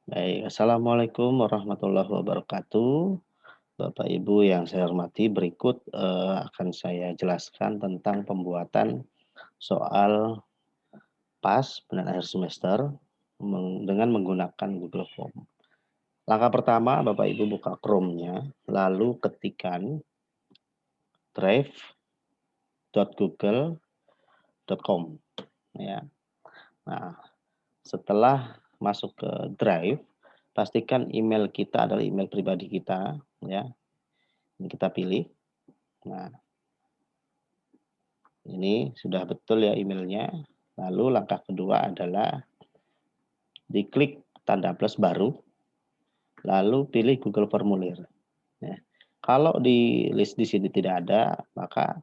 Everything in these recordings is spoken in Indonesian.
Baik, assalamualaikum warahmatullahi wabarakatuh. Bapak Ibu yang saya hormati, berikut akan saya jelaskan tentang pembuatan soal PAS penilaian akhir semester dengan menggunakan Google Form. Langkah pertama, Bapak Ibu buka Chrome-nya, lalu ketikkan drive.google.com ya. Nah, setelah masuk ke Drive, pastikan email kita adalah email pribadi kita ya. Ini kita pilih. Nah, ini sudah betul ya emailnya. Lalu langkah kedua adalah diklik tanda plus baru, lalu pilih Google Formulir. Ya. Kalau di list di sini tidak ada, maka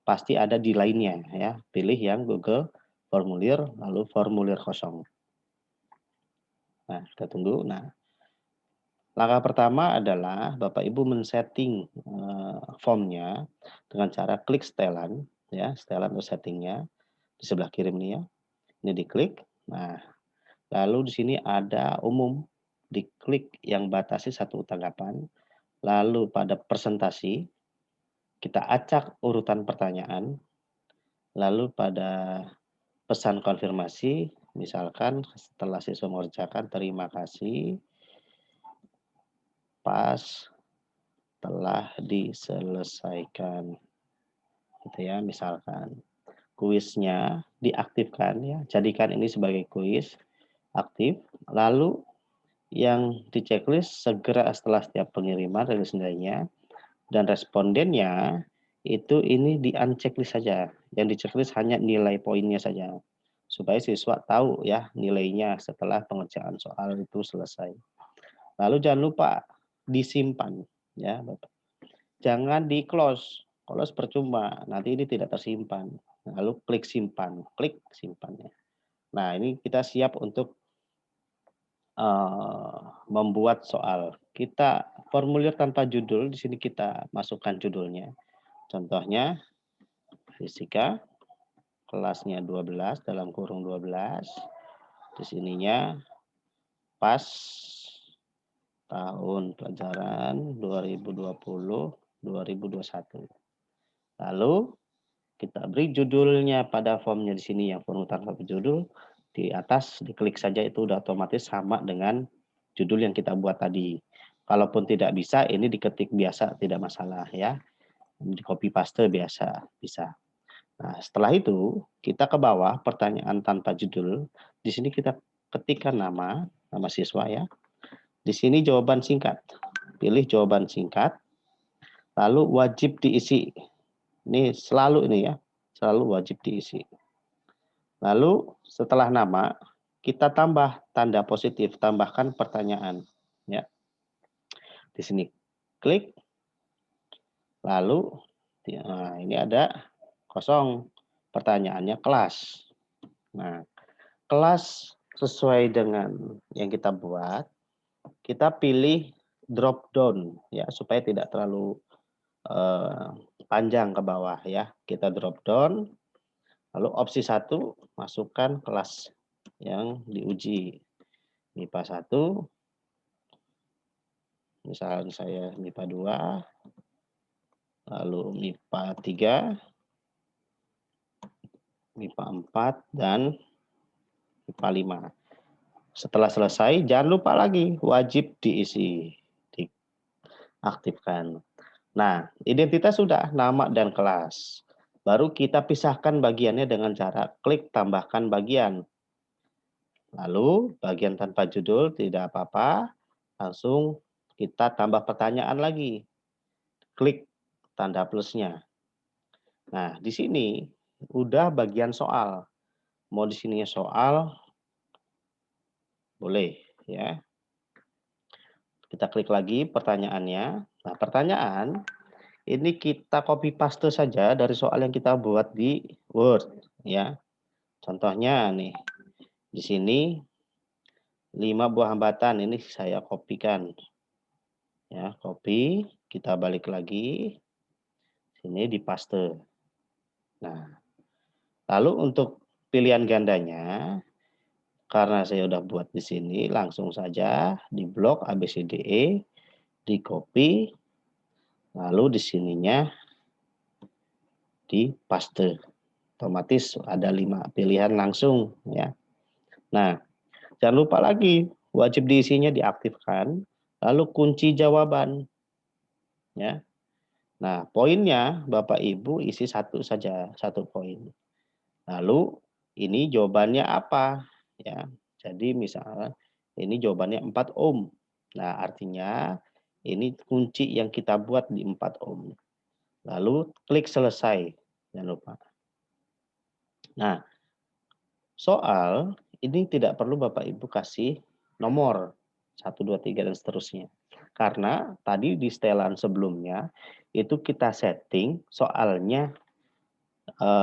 pasti ada di lainnya ya. Pilih yang Google Formulir, lalu formulir kosong. Nah, kita tunggu. Nah, langkah pertama adalah Bapak Ibu men-setting formnya dengan cara klik setelan, ya, setelan atau settingnya di sebelah kiri ini ya. Ini diklik. Nah, lalu di sini ada umum, diklik yang batasi satu tanggapan. Lalu pada presentasi, kita acak urutan pertanyaan. Lalu pada pesan konfirmasi, misalkan setelah siswa mengerjakan, terima kasih, pas telah diselesaikan. Gitu ya, misalkan. Kuisnya diaktifkan ya, jadikan ini sebagai kuis aktif. Lalu yang di checklist segera setelah setiap pengiriman rilis nilainya dan respondennya itu ini di unchecklist saja. Yang di checklist hanya nilai poinnya saja. Supaya siswa tahu ya nilainya setelah pengerjaan soal itu selesai. Lalu jangan lupa disimpan ya, Bapak. Jangan di close. Close percuma, nanti ini tidak tersimpan. Lalu klik simpan, klik simpannya. Nah, ini kita siap untuk membuat soal. Kita formulir tanpa judul, di sini kita masukkan judulnya. Contohnya fisika, kelasnya 12 dalam kurung 12. Di sininya pas tahun pelajaran 2020-2021. Lalu kita beri judulnya pada formnya di sini yang form tanpa judul. Di atas diklik saja itu udah otomatis sama dengan judul yang kita buat tadi. Kalaupun tidak bisa, ini diketik biasa, tidak masalah ya. Di copy paste biasa, bisa. Nah, setelah itu kita ke bawah pertanyaan tanpa judul. Di sini kita ketikkan nama siswa ya. Di sini jawaban singkat. Pilih jawaban singkat. Lalu wajib diisi. Ini selalu ini ya, selalu wajib diisi. Lalu setelah nama kita tambah tanda positif, tambahkan pertanyaan ya. Di sini klik, lalu nah, ini ada kosong, pertanyaannya kelas. Nah, kelas sesuai dengan yang kita buat, kita pilih drop down ya supaya tidak terlalu panjang ke bawah ya. Kita drop down, lalu opsi 1 masukkan kelas yang diuji. MIPA 1, misalnya saya MIPA 2, lalu MIPA 3, MIPA 4, dan MIPA 5. Setelah selesai, jangan lupa lagi wajib diisi, diaktifkan. Nah, identitas sudah, nama dan kelas. Baru kita pisahkan bagiannya dengan cara klik tambahkan bagian. Lalu bagian tanpa judul tidak apa-apa, langsung kita tambah pertanyaan lagi. Klik tanda plusnya. Nah, di sini udah bagian soal. Mau di sini soal, boleh ya. Kita klik lagi pertanyaannya. Nah, pertanyaan ini kita copy paste saja dari soal yang kita buat di Word ya. Contohnya nih, di sini 5 buah hambatan ini saya kopikan. Ya, copy, kita balik lagi. Sini di paste. Nah, lalu untuk pilihan gandanya Karena saya udah buat di sini, langsung saja di blok ABCDE, di copy, lalu di sininya di paste. Otomatis ada 5 pilihan langsung ya. Nah, jangan lupa lagi wajib diisinya diaktifkan, lalu kunci jawaban ya. Nah, poinnya Bapak Ibu isi satu saja, satu poin. Lalu ini jawabannya apa ya. Jadi misalnya ini jawabannya 4 ohm. Nah, artinya ini kunci yang kita buat di 4 ohm. Lalu klik selesai. Jangan lupa. Nah, soal ini tidak perlu Bapak Ibu kasih nomor 1, 2, 3 dan seterusnya. Karena tadi di setelan sebelumnya itu kita setting soalnya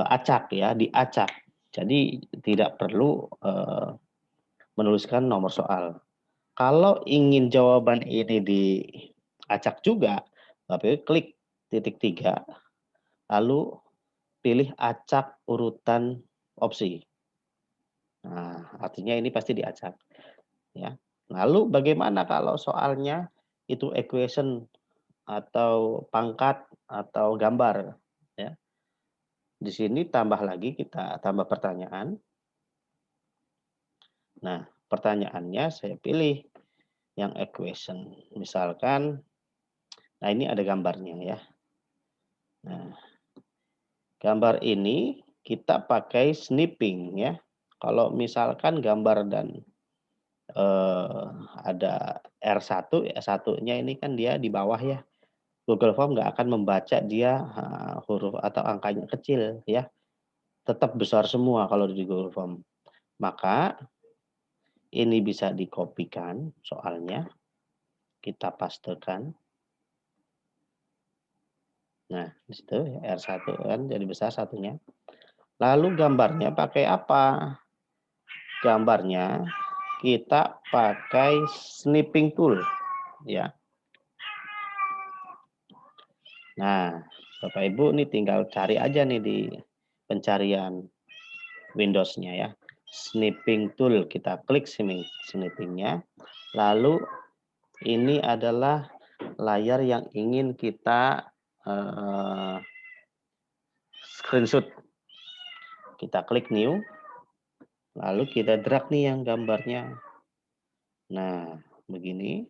acak ya, diacak. Jadi tidak perlu menuliskan nomor soal. Kalau ingin jawaban ini diacak juga, Bapak klik titik 3, lalu pilih acak urutan opsi. Nah, artinya ini pasti diacak. Ya. Lalu bagaimana kalau soalnya itu equation atau pangkat atau gambar? Ya. Di sini tambah lagi, kita tambah pertanyaan. Nah, pertanyaannya saya pilih yang equation. Misalkan, nah ini ada gambarnya ya. Nah, gambar ini kita pakai snipping ya. Kalau misalkan gambar dan ada R1, S1-nya ini kan dia di bawah ya. Google Form nggak akan membaca dia huruf atau angkanya kecil ya. Tetap besar semua kalau di Google Form. Maka ini bisa dikopikan soalnya. Kita pastekan. Nah, di situ ya, R1 kan jadi besar satunya. Lalu gambarnya pakai apa? Gambarnya kita pakai snipping tool ya. Nah, Bapak Ibu ini tinggal cari aja nih di pencarian Windows-nya ya. Snipping tool, kita klik snipping-nya. Lalu ini adalah layar yang ingin kita screenshot. Kita klik new. Lalu kita drag nih yang gambarnya. Nah, begini.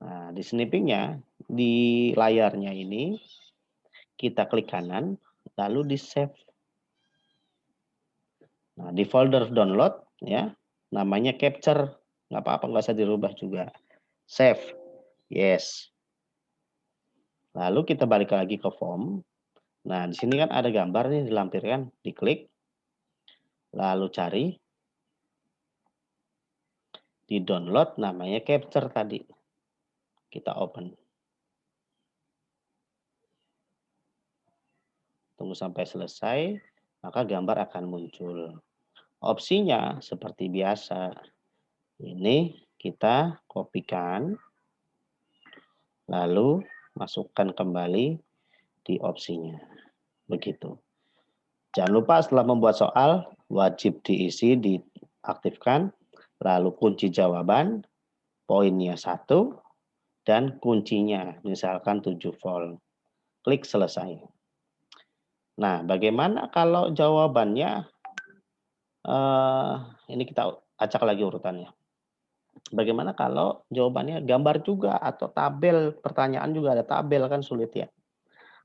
Nah, di snipping-nya, di layarnya ini, kita klik kanan, lalu di save. Nah, di folder download, ya, namanya capture. Nggak apa-apa, nggak usah dirubah juga. Save. Yes. Lalu kita balik lagi ke form. Nah, di sini kan ada gambar nih dilampirkan. Diklik. Lalu cari. Di download namanya capture tadi. Kita open. Tunggu sampai selesai, maka gambar akan muncul. Opsinya seperti biasa. Ini kita kopikan, lalu masukkan kembali di opsinya. Begitu. Jangan lupa setelah membuat soal, wajib diisi, diaktifkan, lalu kunci jawaban, poinnya 1, dan kuncinya, misalkan 7 volt. Klik selesai. Nah, bagaimana kalau jawabannya, ini kita acak lagi urutannya. Bagaimana kalau jawabannya gambar juga atau tabel, pertanyaan juga ada tabel kan sulit ya.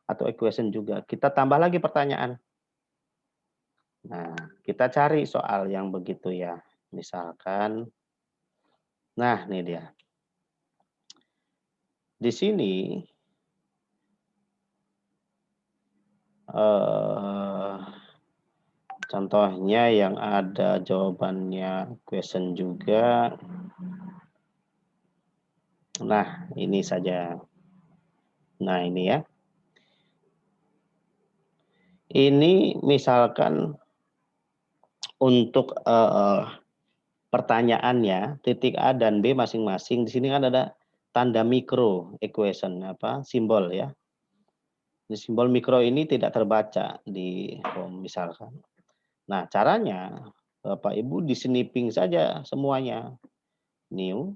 Atau equation juga. Kita tambah lagi pertanyaan. Nah, kita cari soal yang begitu ya. Misalkan, nah ini dia. Di sini, contohnya yang ada jawabannya question juga. Nah, ini saja. Nah, ini ya. Ini misalkan untuk pertanyaannya titik A dan B masing-masing. Di sini kan ada tanda mikro equation apa simbol ya. Di simbol mikro ini tidak terbaca di home misalkan. Nah, caranya Bapak Ibu di sniping saja semuanya. New,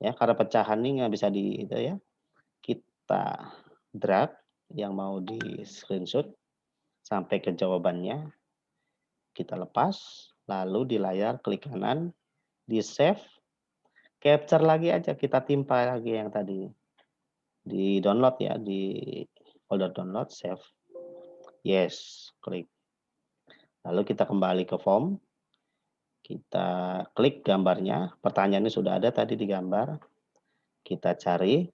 ya karena pecahan ini nggak bisa di itu ya. Kita drag yang mau di screenshot sampai ke jawabannya. Kita lepas, lalu di layar klik kanan, di save, capture lagi aja, kita timpa lagi yang tadi. Di download ya, di folder download, save. Yes, klik. Lalu kita kembali ke form. Kita klik gambarnya, pertanyaannya sudah ada tadi di gambar. Kita cari,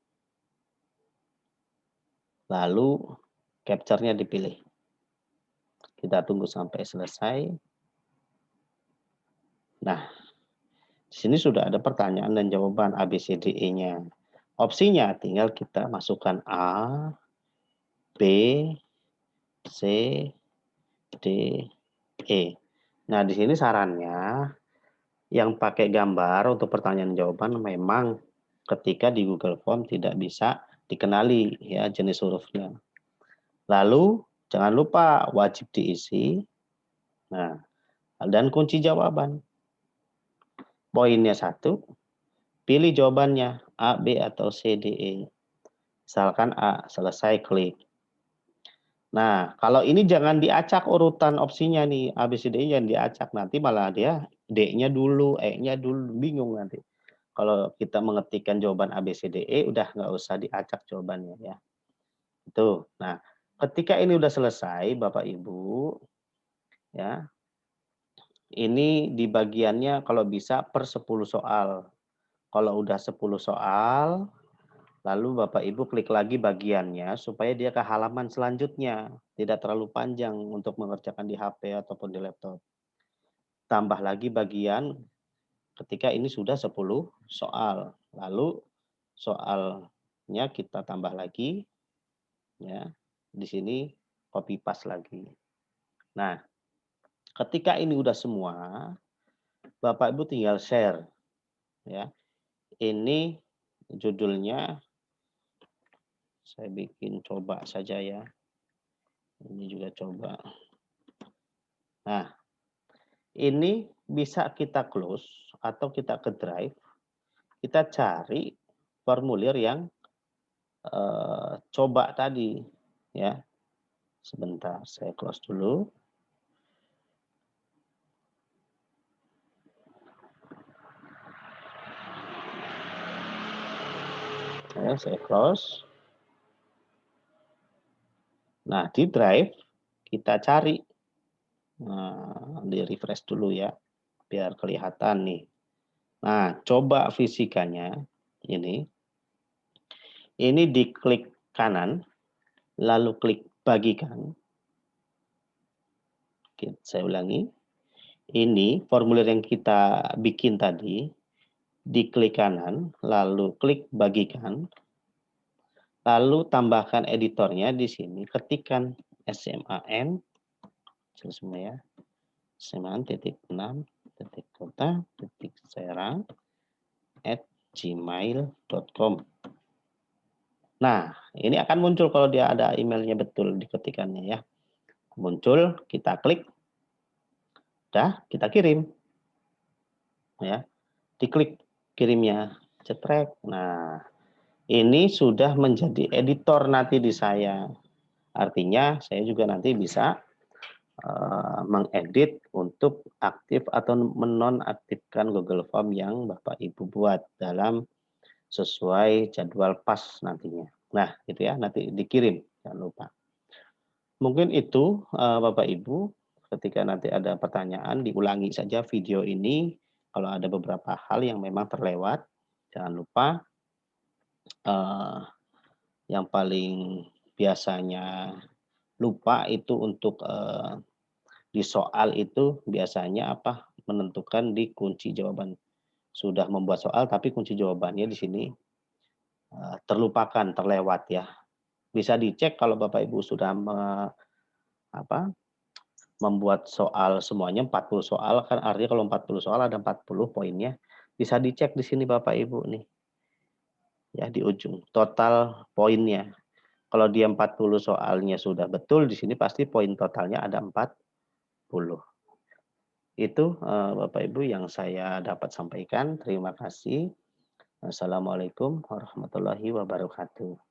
lalu capture-nya dipilih. Kita tunggu sampai selesai. Nah, di sini sudah ada pertanyaan dan jawaban ABCDE-nya. Opsinya tinggal kita masukkan A, B, C, D, E. Nah, di sini sarannya yang pakai gambar untuk pertanyaan jawaban memang ketika di Google Form tidak bisa dikenali ya jenis hurufnya. Lalu jangan lupa wajib diisi. Nah, dan kunci jawaban. Poinnya 1, pilih jawabannya A, B atau C, D, E. Misalkan A, selesai klik. Nah, kalau ini jangan diacak urutan opsinya nih, A, B, C, D, E jangan diacak. Nanti malah dia D-nya dulu, E-nya dulu, bingung nanti. Kalau kita mengetikkan jawaban A, B, C, D, E, udah nggak usah diacak jawabannya ya. Itu. Nah, ketika ini udah selesai, Bapak Ibu, ya, ini di bagiannya kalau bisa per 10 soal. Kalau udah 10 soal, lalu Bapak Ibu klik lagi bagiannya supaya dia ke halaman selanjutnya. Tidak terlalu panjang untuk mengerjakan di HP ataupun di laptop. Tambah lagi bagian ketika ini sudah 10 soal. Lalu soalnya kita tambah lagi. Ya, di sini copy paste lagi. Nah, ketika ini udah semua, Bapak Ibu tinggal share. Ya, ini judulnya saya bikin coba saja ya. Ini juga coba. Nah, ini bisa kita close atau kita ke drive. Kita cari formulir yang coba tadi ya. Sebentar, saya close dulu. Ya, saya close. Nah, di drive kita cari. Nah, di refresh dulu ya, biar kelihatan nih. Nah, coba fisikanya ini. Ini diklik kanan, lalu klik bagikan. Saya ulangi. Ini formulir yang kita bikin tadi, diklik kanan, lalu klik bagikan, lalu tambahkan editornya di sini, ketikkan SMAN, semua ya, SMAN.kota.serang@gmail.com. Nah, ini akan muncul kalau dia ada emailnya betul diketikannya ya. Muncul, kita klik, dah kita kirim. Ya, diklik kirimnya, cetrek. Nah, ini sudah menjadi editor nanti di saya. Artinya saya juga nanti bisa mengedit untuk aktif atau menonaktifkan Google Form yang Bapak Ibu buat dalam sesuai jadwal pas nantinya. Nah, itu ya, nanti dikirim, jangan lupa. Mungkin itu Bapak Ibu, ketika nanti ada pertanyaan diulangi saja video ini. Kalau ada beberapa hal yang memang terlewat, jangan lupa yang paling biasanya lupa itu untuk di soal itu biasanya apa? Menentukan di kunci jawaban. Sudah membuat soal tapi kunci jawabannya di sini terlupakan, terlewat ya. Bisa dicek kalau Bapak Ibu sudah membuat soal semuanya 40 soal, kan artinya kalau 40 soal ada 40 poinnya. Bisa dicek di sini Bapak Ibu nih. Ya, di ujung total poinnya. Kalau dia 40 soalnya sudah betul, di sini pasti poin totalnya ada 40. Itu, Bapak Ibu yang saya dapat sampaikan. Terima kasih. Assalamualaikum warahmatullahi wabarakatuh.